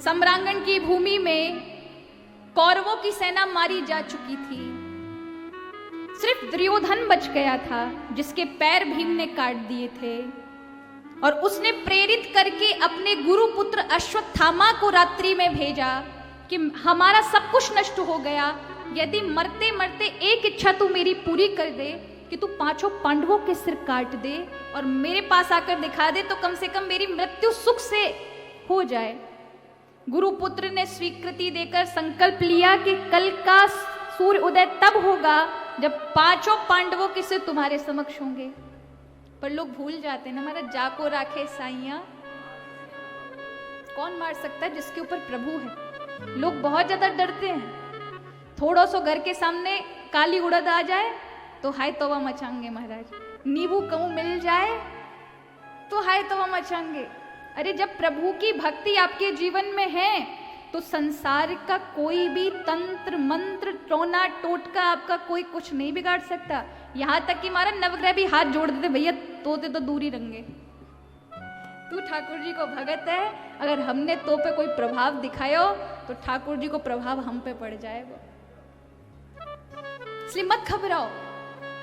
सम्रांगण की भूमि में कौरवों की सेना मारी जा चुकी थी। सिर्फ दुर्योधन बच गया था, जिसके पैर भीम ने काट दिए थे, और उसने प्रेरित करके अपने गुरु पुत्र अश्वत्थामा को रात्रि में भेजा कि हमारा सब कुछ नष्ट हो गया, यदि मरते मरते एक इच्छा तू मेरी पूरी कर दे कि तू 5 पांडवों के सिर काट दे और मेरे पास आकर दिखा दे, तो कम से कम मेरी मृत्यु सुख से हो जाए। गुरुपुत्र ने स्वीकृति देकर संकल्प लिया कि कल का सूर्य उदय तब होगा जब 5 पांडवों के सिर तुम्हारे समक्ष होंगे। पर लोग भूल जाते हैं ना, हमारा जाको राखे साइया, कौन मार सकता है जिसके ऊपर प्रभु है। लोग बहुत ज्यादा डरते हैं। थोड़ा सो घर के सामने काली उड़द आ जाए तो हाय तौबा मचाएंगे महाराज, नींबू कहूं मिल जाए तो हाय तौबा मचाएंगे। अरे जब प्रभु की भक्ति आपके जीवन में है तो संसार का कोई भी तंत्र मंत्र टोना टोटका आपका कोई कुछ नहीं बिगाड़ सकता। यहां तक कि हमारा नवग्रह भी हाथ जोड़ देते, भैया तोते तो दूरी रंगे, तू ठाकुर जी को भगत है, अगर हमने तो पे कोई प्रभाव दिखायो तो ठाकुर जी को प्रभाव हम पे पड़ जाएगा। इसलिए मत घबराओ।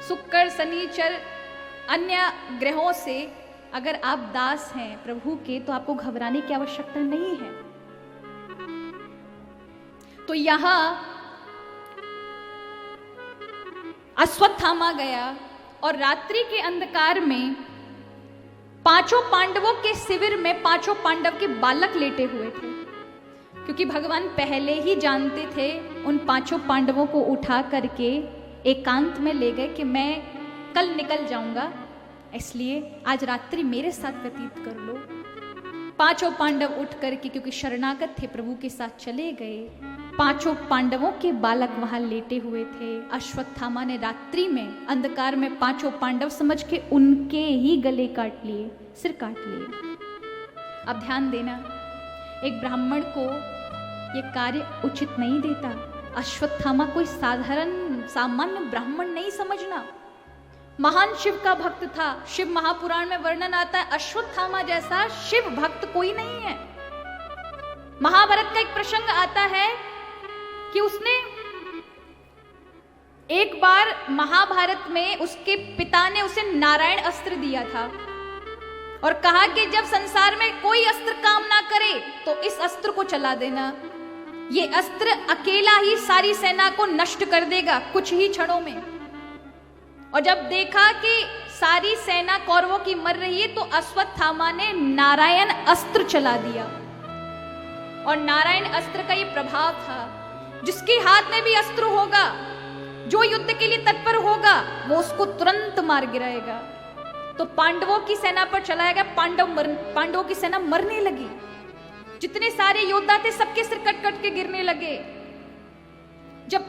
शुक्र शनिचर अन्य ग्रहों से अगर आप दास हैं प्रभु के तो आपको घबराने की आवश्यकता नहीं है। तो यहां अश्वत्थामा गया और रात्रि के अंधकार में 5 पांडवों के शिविर में 5 पांडव के बालक लेटे हुए थे, क्योंकि भगवान पहले ही जानते थे। उन 5 पांडवों को उठा करके एकांत में ले गए कि मैं कल निकल जाऊंगा, इसलिए आज रात्रि मेरे साथ व्यतीत कर लो। 5 पांडव उठ करके, क्योंकि शरणागत थे, प्रभु के साथ चले गए। 5 पांडवों के बालक वहां लेटे हुए थे। अश्वत्थामा ने रात्रि में अंधकार में 5 पांडव समझ के उनके ही गले काट लिए, सिर काट लिए। अब ध्यान देना, एक ब्राह्मण को यह कार्य उचित नहीं देता। अश्वत्थामा कोई साधारण सामान्य ब्राह्मण नहीं समझना, महान शिव का भक्त था। शिव महापुराण में वर्णन आता है, अश्वत्थामा जैसा शिव भक्त कोई नहीं है। महाभारत का एक प्रसंग आता है कि उसने एक बार महाभारत में उसके पिता ने उसे नारायण अस्त्र दिया था और कहा कि जब संसार में कोई अस्त्र काम ना करे तो इस अस्त्र को चला देना। ये अस्त्र अकेला ही सारी सेना को नष्ट कर देगा कुछ ही क्षणों में। और जब देखा कि सारी सेना कौरवों की मर रही है तो अश्वत्थामा ने नारायण अस्त्र चला दिया। और नारायण अस्त्र का ये प्रभाव था, जिसके हाथ में भी अस्त्र होगा, जो युद्ध के लिए तत्पर होगा, वो उसको तुरंत मार गिराएगा। तो पांडवों की सेना पर चलाएगा, पांडवों की सेना मरने लगी। जितने सारे योद्धा थे सबके सिर कट कट के गिरने लगे। जब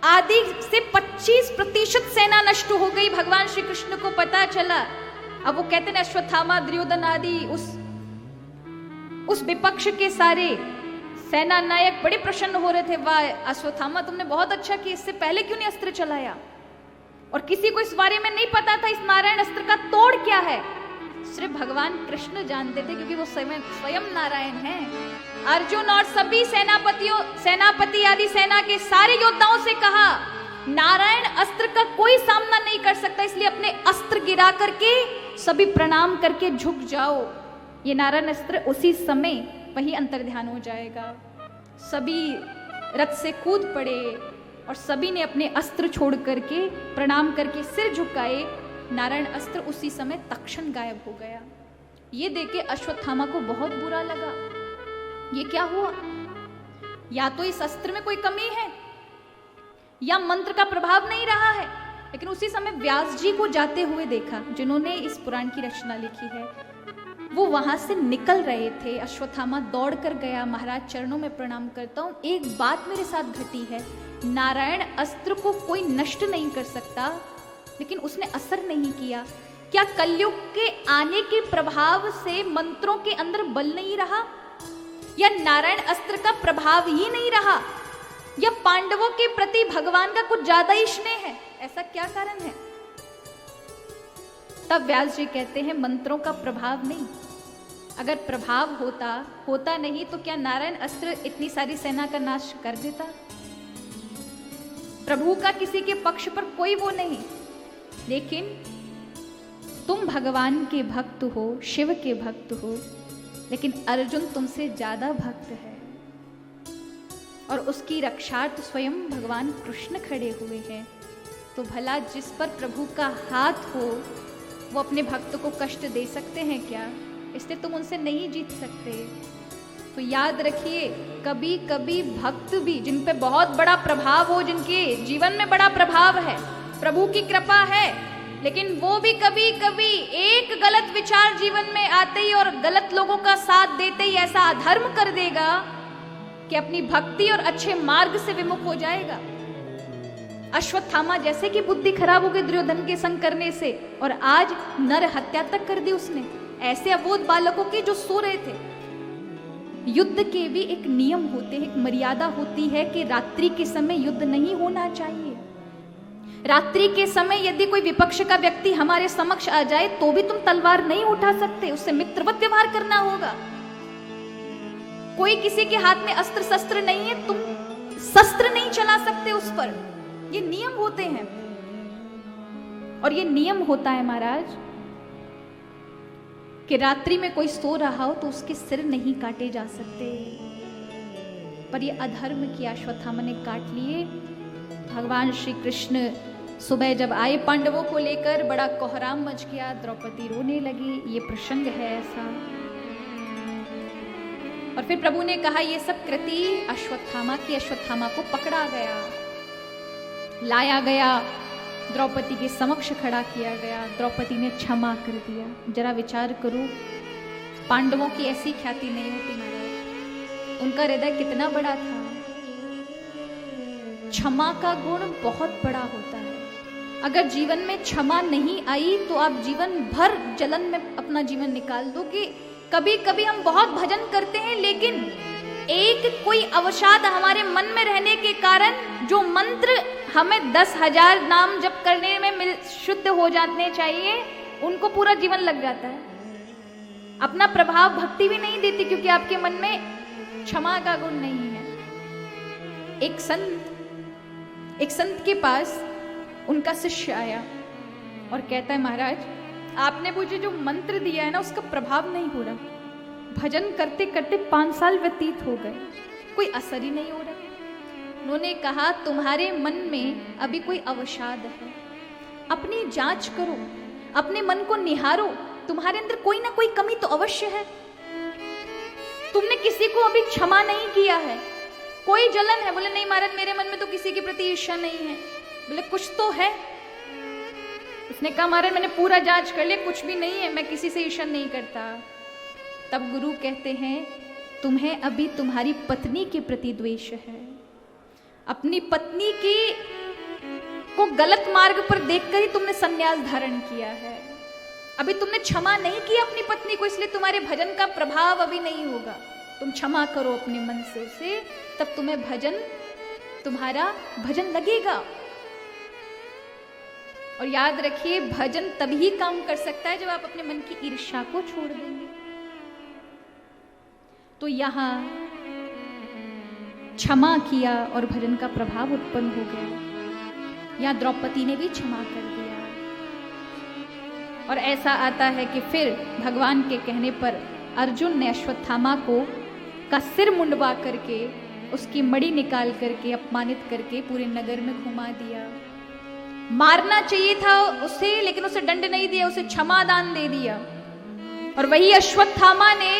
आदि से 25% सेना नष्ट हो गई, भगवान श्री कृष्ण को पता चला। अब वो कहते हैं अश्वत्थामा दुर्योधन आदि उस विपक्ष के सारे सेना नायक बड़े प्रसन्न हो रहे थे, वाह अश्वत्थामा तुमने बहुत अच्छा किया, इससे पहले क्यों नहीं अस्त्र चलाया। और किसी को इस बारे में नहीं पता था इस नारायण अस्त्र का तोड़ क्या है, सिर्फ भगवान कृष्ण जानते थे, क्योंकि वो स्वयं नारायण हैं। अर्जुन और सभी सेनापति आदि सेना के सारे योद्धाओं से कहा, नारायण अस्त्र का कोई सामना नहीं कर सकता, इसलिए अपने अस्त्र गिरा करके सभी प्रणाम करके झुक जाओ। ये नारायण अस्त्र उसी समय वही अंतर्ध्यान हो जाएगा। सभी रथ से कूद पड़े और सभी ने अपने अस्त्र छोड़ करके प्रणाम करके सिर झुकाए। नारायण अस्त्र उसी समय तक्षण गायब हो गया। ये देखे अश्वत्थामा को बहुत बुरा लगा। ये क्या हुआ? या तो इस अस्त्र में कोई कमी है या मंत्र का प्रभाव नहीं रहा है। लेकिन उसी समय व्यास जी को जाते हुए देखा, जिन्होंने इस पुराण की रचना लिखी है। वो वहां से निकल रहे थे। अश्वत्थामा दौड़ कर गया, महाराज चरणों में प्रणाम करता हूं, एक बात मेरे साथ घटी है, नारायण अस्त्र को कोई नष्ट नहीं कर सकता, लेकिन उसने असर नहीं किया। क्या कलयुग के आने के प्रभाव से मंत्रों के अंदर बल नहीं रहा, या नारायण अस्त्र का प्रभाव ही नहीं रहा, या पांडवों के प्रति भगवान का कुछ ज्यादा ही स्नेह है? ऐसा क्या कारण है? तब व्यास जी कहते हैं मंत्रों का प्रभाव नहीं, अगर प्रभाव होता नहीं तो क्या नारायण अस्त्र इतनी सारी सेना का नाश कर देता? प्रभु का किसी के पक्ष पर कोई वो नहीं, लेकिन तुम भगवान के भक्त हो, शिव के भक्त हो, लेकिन अर्जुन तुमसे ज्यादा भक्त है और उसकी रक्षार्थ स्वयं भगवान कृष्ण खड़े हुए हैं। तो भला जिस पर प्रभु का हाथ हो वो अपने भक्त को कष्ट दे सकते हैं क्या? इसलिए तुम उनसे नहीं जीत सकते। तो याद रखिए, कभी कभी भक्त भी जिन पे बहुत बड़ा प्रभाव हो, जिनके जीवन में बड़ा प्रभाव है, प्रभु की कृपा है, लेकिन वो भी कभी कभी एक गलत विचार जीवन में आते ही और गलत लोगों का साथ देते ही ऐसा अधर्म कर देगा कि अपनी भक्ति और अच्छे मार्ग से विमुख हो जाएगा। अश्वत्थामा जैसे कि बुद्धि खराब हो गई दुर्योधन के संग करने से, और आज नर हत्या तक कर दी उसने, ऐसे अबोध बालकों की जो सो रहे थे। युद्ध के भी एक नियम होते हैं, एक मर्यादा होती है कि रात्रि के समय युद्ध नहीं होना चाहिए। रात्रि के समय यदि कोई विपक्ष का व्यक्ति हमारे समक्ष आ जाए तो भी तुम तलवार नहीं उठा सकते, उससे मित्रवत व्यवहार करना होगा। कोई किसी के हाथ में अस्त्र शस्त्र नहीं है, तुम शस्त्र नहीं चला सकते उस पर। ये नियम होते हैं। और ये नियम होता है महाराज कि रात्रि में कोई सो रहा हो तो उसके सिर नहीं काटे जा सकते, पर ये अधर्म किया अश्वत्थामा ने, काट लिए। भगवान श्री कृष्ण सुबह जब आए पांडवों को लेकर, बड़ा कोहराम मच गया, द्रौपदी रोने लगी। ये प्रसंग है ऐसा। और फिर प्रभु ने कहा ये सब कृति अश्वत्थामा की। अश्वत्थामा को पकड़ा गया, लाया गया, द्रौपदी के समक्ष खड़ा किया गया। द्रौपदी ने क्षमा कर दिया। जरा विचार करो, पांडवों की ऐसी ख्याति नहीं होती महाराज, उनका हृदय कितना बड़ा था। क्षमा का गुण बहुत बड़ा होता है। अगर जीवन में क्षमा नहीं आई तो आप जीवन भर जलन में अपना जीवन निकाल दो। कि कभी कभी हम बहुत भजन करते हैं, लेकिन एक कोई अवसाद हमारे मन में रहने के कारण जो मंत्र हमें 10,000 नाम जप करने में शुद्ध हो जाने चाहिए, उनको पूरा जीवन लग जाता है। अपना प्रभाव भक्ति भी नहीं देती, क्योंकि आपके मन में क्षमा का गुण नहीं है। एक संत के पास उनका शिष्य आया और कहता है, महाराज आपने मुझे जो मंत्र दिया है ना, उसका प्रभाव नहीं हो रहा। भजन करते करते 5 साल व्यतीत हो गए, कोई असर ही नहीं हो रहा। उन्होंने कहा, तुम्हारे मन में अभी कोई अवसाद है, अपनी जांच करो, अपने मन को निहारो, तुम्हारे अंदर कोई ना कोई कमी तो अवश्य है। तुमने किसी को अभी क्षमा नहीं किया है, कोई जलन है। बोले नहीं महाराज, मेरे मन में तो किसी के प्रति ईर्ष्या नहीं है। बोले कुछ तो है। उसने कहा, महाराज मैंने पूरा जांच कर लिया, कुछ भी नहीं है, मैं किसी से ईर्ष्या नहीं करता। तब गुरु कहते हैं, तुम्हें अभी तुम्हारी पत्नी के प्रति द्वेष है। अपनी पत्नी को गलत मार्ग पर देखकर ही तुमने संन्यास धारण किया है। अभी तुमने क्षमा नहीं किया अपनी पत्नी को, इसलिए तुम्हारे भजन का प्रभाव अभी नहीं होगा। तुम क्षमा करो अपने मन से उसे, तब तुम्हारा भजन लगेगा। और याद रखिए, भजन तभी काम कर सकता है जब आप अपने मन की ईर्ष्या को छोड़ देंगे। तो यहां क्षमा किया और भजन का प्रभाव उत्पन्न हो गया। यहां द्रौपदी ने भी क्षमा कर दिया। और ऐसा आता है कि फिर भगवान के कहने पर अर्जुन ने अश्वत्थामा का सिर मुंडवा करके, उसकी मणि निकाल करके, अपमानित करके पूरे नगर में घुमा दिया। मारना चाहिए था उसे, लेकिन उसे दंड नहीं दिया, उसे क्षमा दान दे दिया। और वही अश्वत्थामा ने,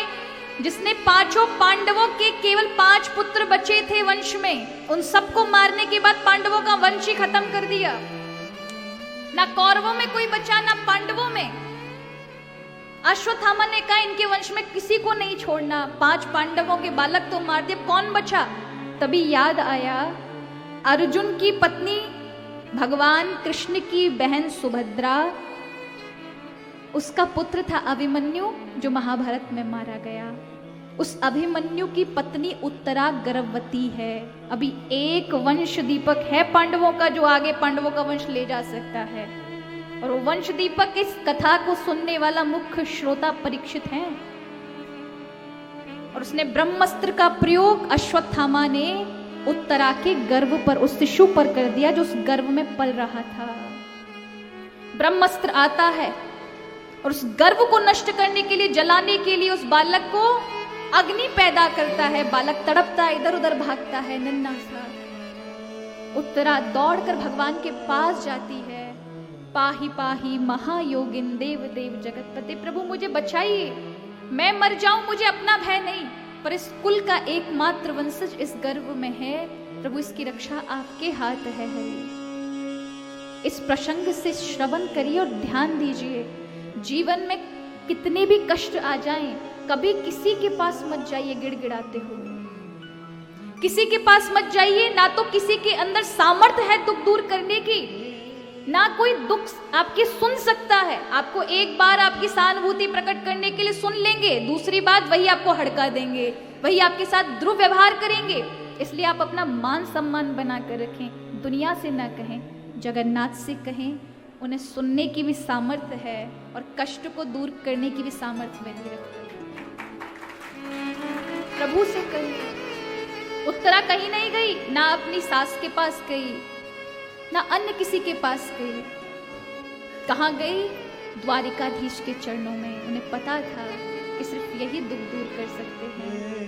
जिसने 5 पांडवों के केवल 5 पुत्र बचे थे वंश में, उन सबको मारने के बाद पांडवों का वंश ही खत्म कर दिया। ना कौरवों में कोई बचा, ना पांडवों में। अश्वत्थामा ने कहा, इनके वंश में किसी को नहीं छोड़ना। 5 पांडवों के बालक तो मार दिए, कौन बचा? तभी याद आया, अर्जुन की पत्नी भगवान कृष्ण की बहन सुभद्रा, उसका पुत्र था अभिमन्यु, जो महाभारत में मारा गया। उस अभिमन्यु की पत्नी उत्तरा गर्भवती है। अभी एक वंश दीपक है पांडवों का, जो आगे पांडवों का वंश ले जा सकता है। और वो वंश दीपक इस कथा को सुनने वाला मुख्य श्रोता परीक्षित है। और उसने ब्रह्मास्त्र का प्रयोग अश्वत्थामा ने उत्तरा के गर्भ पर, उस शिशु पर कर दिया जो उस गर्भ में पल रहा था। ब्रह्मास्त्र आता है और उस गर्भ को नष्ट करने के लिए, जलाने के लिए उस बालक को अग्नि पैदा करता है। बालक तड़पता है, इधर उधर भागता है, नन्हा सा। उत्तरा दौड़कर भगवान के पास जाती है। पाही पाही महायोगिन देव देव जगतपते, प्रभु मुझे बचाइए, मैं मर जाऊं, मुझे अपना भय नहीं, पर इस कुल का एकमात्र वंशज इस गर्भ में है, प्रभु इसकी रक्षा आपके हाथ है। हरि इस प्रसंग से श्रवण करिए और ध्यान दीजिए। जीवन में कितने भी कष्ट आ जाएं, कभी किसी के पास मत जाइए गिड़गिड़ाते हुए, किसी के पास मत जाइए। ना तो किसी के अंदर सामर्थ्य है दुख दूर करने की, ना कोई दुख आपकी सुन सकता है। आपको एक बार आपकी सहानुभूति प्रकट करने के लिए सुन लेंगे, दूसरी बात वही आपको हड़का देंगे, वही आपके साथ दुर्व्यवहार करेंगे। इसलिए आप अपना मान सम्मान बना कर रखें, दुनिया से ना कहें, जगन्नाथ से कहें। उन्हें सुनने की भी सामर्थ्य है और कष्ट को दूर करने की भी सामर्थ्य वही रखता है। प्रभु से कहिए। उत्तरा कहीं नहीं गई, ना अपनी सास के पास गई, ना अन्य किसी के पास गई। कहाँ गई? द्वारिकाधीश के चरणों में। उन्हें पता था कि सिर्फ यही दुख दूर कर सकते हैं।